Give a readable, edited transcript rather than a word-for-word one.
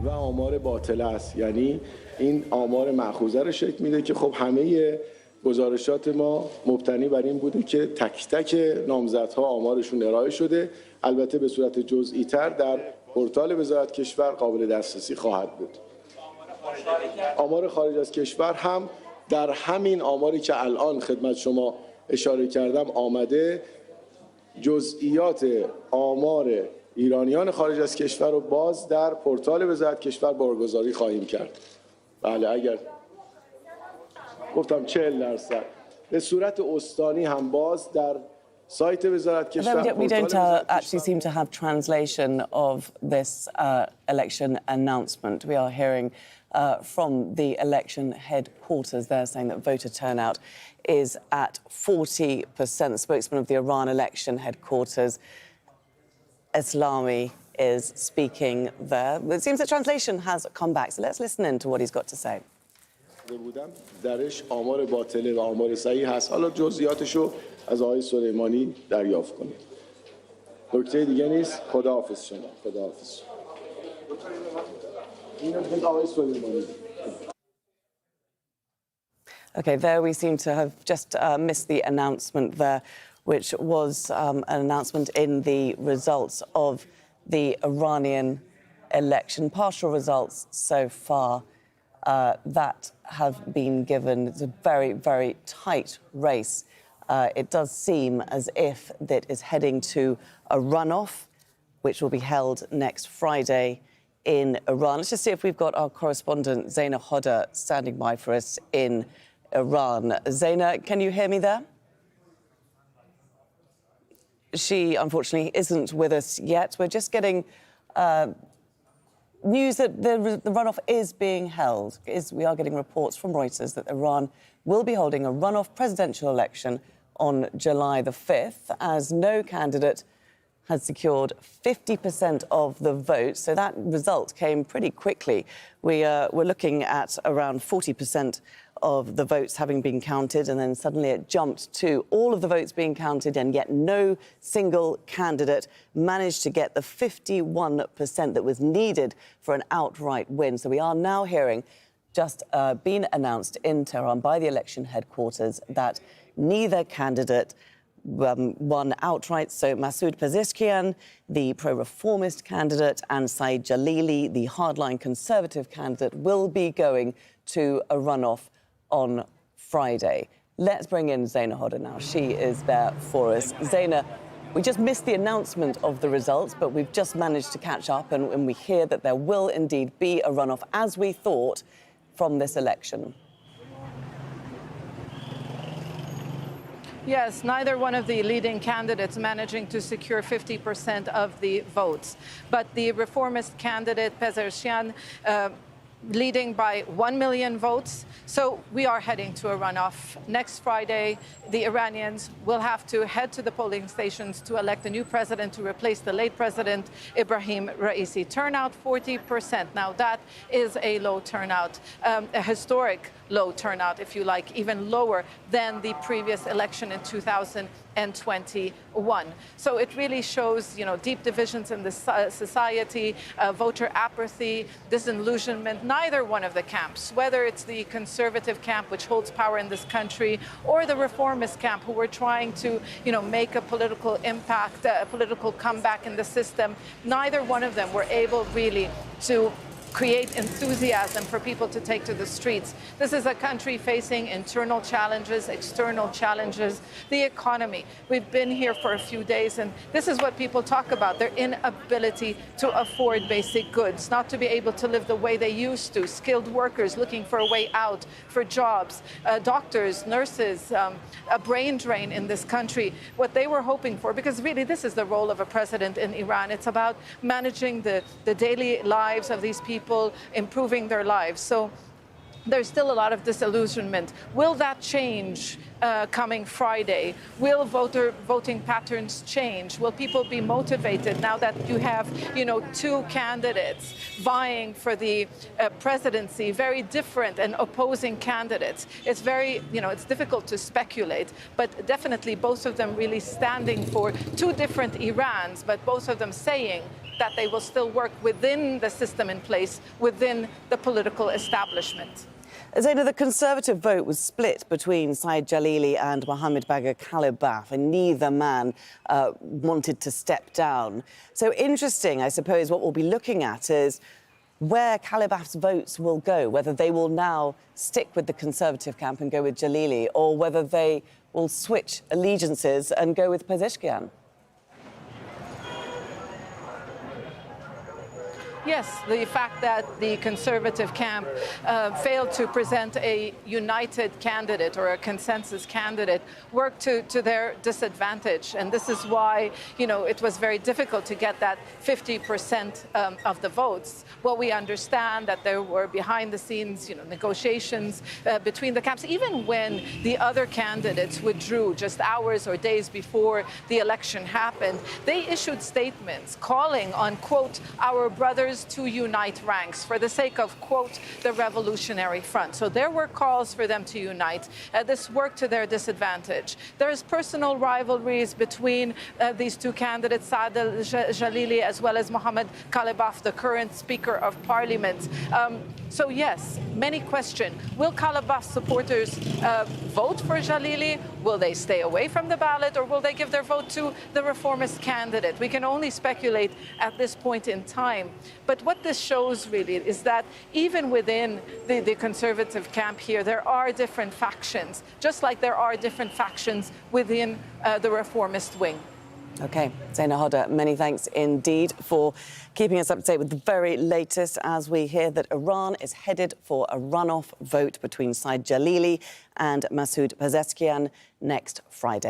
و آمار باطل است. یعنی این آمار مأخوذه رو شکل میده که خب همه گزارشات ما مبتنی بر این بوده که تک تک نامزدها آمارشون ارائه شده، البته به صورت جزئی تر در پورتال وزارت کشور قابل دسترسی خواهد بود. آمار خارج از کشور هم در همین آماری که الان خدمت شما اشاره کردم آمده. جزئیات آمار ایرانیان خارج از کشور رو باز در پورتال وزارت کشور بارگذاری خواهیم کرد. بله، اگر گفتم 40%، به صورت استانی هم باز در سایت وزارت کشور. We don't actually seem to have translation of this election announcement. We are hearing from the election headquarters. They're saying that voter turnout is at 40%. The spokesman of the Iran election headquarters, Eslami, is speaking there. It seems that translation has come back, so let's listen in to what he's got to say. بودم درش آمار باطله و آمار صحیح هست. حالا جزئیاتشو از آقای سلیمانی دریافت کنید. نکته دیگه نیست. خداحافظ شما. خداحافظ. Okay, there we seem to have just missed the announcement there, which was an announcement in the results of the Iranian election. Partial results so far that have been given. It's a very, very tight race. It does seem as if that is heading to a runoff, which will be held next Friday in Iran. Let's just see if we've got our correspondent, Zaina Hodder, standing by for us in Iran. Zaina, can you hear me there? She, unfortunately, isn't with us yet. We're just getting news that the runoff is being held. We are getting reports from Reuters that Iran will be holding a runoff presidential election on July the 5th, as no candidate has secured 50% of the vote. So that result came pretty quickly. We're looking at around 40% of the votes having been counted, and then suddenly it jumped to all of the votes being counted, and yet no single candidate managed to get the 51% that was needed for an outright win. So we are now hearing, just been announced in Tehran by the election headquarters, that neither candidate won outright. So Masoud Pezeshkian, the pro-reformist candidate, and Saeed Jalili, the hardline conservative candidate, will be going to a runoff on Friday. Let's bring in Zaina Hodder now. She is there for us. Zaina, we just missed the announcement of the results, but we've just managed to catch up, and we hear that there will indeed be a runoff, as we thought, from this election. Yes, neither one of the leading candidates managing to secure 50% of the votes. But the reformist candidate, Pezeshkian, leading by 1 million votes. So we are heading to a runoff. Next Friday, the Iranians will have to head to the polling stations to elect a new president to replace the late president, Ibrahim Raisi. Turnout 40%. Now, that is a low turnout, a historic low turnout, if you like, even lower than the previous election in 2021. So it really shows, deep divisions in the society, voter apathy, disillusionment. Neither one of the camps, whether it's the conservative camp, which holds power in this country, or the reformist camp, who were trying to, make a political impact, a political comeback in the system, neither one of them were able really to create enthusiasm for people to take to the streets. This is a country facing internal challenges, external challenges, the economy. We've been here for a few days, and this is what people talk about, their inability to afford basic goods, not to be able to live the way they used to, skilled workers looking for a way out, for jobs, doctors, nurses, a brain drain in this country. What they were hoping for, because really this is the role of a president in Iran, it's about managing the daily lives of these people, improving their lives. So there's still a lot of disillusionment. Will that change coming Friday? Will voting patterns change? Will people be motivated now that you have, two candidates vying for the presidency, very different and opposing candidates? It's very, it's difficult to speculate, but definitely both of them really standing for two different Irans, but both of them saying that they will still work within the system in place, within the political establishment. Zaina, the Conservative vote was split between Saeed Jalili and Mohammed Bagher Khalibaf, and neither man wanted to step down. So interesting, I suppose, what we'll be looking at is where Khalibaf's votes will go, whether they will now stick with the Conservative camp and go with Jalili, or whether they will switch allegiances and go with Pezeshkian. Yes, the fact that the Conservative camp failed to present a united candidate or a consensus candidate worked to their disadvantage. And this is why, it was very difficult to get that 50% of the votes. Well, we understand that there were behind the scenes, negotiations between the camps. Even when the other candidates withdrew just hours or days before the election happened, they issued statements calling on, quote, our brothers to unite ranks for the sake of, quote, the Revolutionary Front. So there were calls for them to unite. This worked to their disadvantage. There is personal rivalries between these two candidates, Saad Jalili as well as Mohammed Khalibaf, the current Speaker of Parliament. So yes, many question, will Khalibaf supporters vote for Jalili? Will they stay away from the ballot, or will they give their vote to the reformist candidate? We can only speculate at this point in time. But what this shows really is that even within the Conservative camp here, there are different factions, just like there are different factions within the reformist wing. OK, Zaina Hodda, many thanks indeed for keeping us up to date with the very latest as we hear that Iran is headed for a runoff vote between Saeed Jalili and Masoud Pezeshkian next Friday.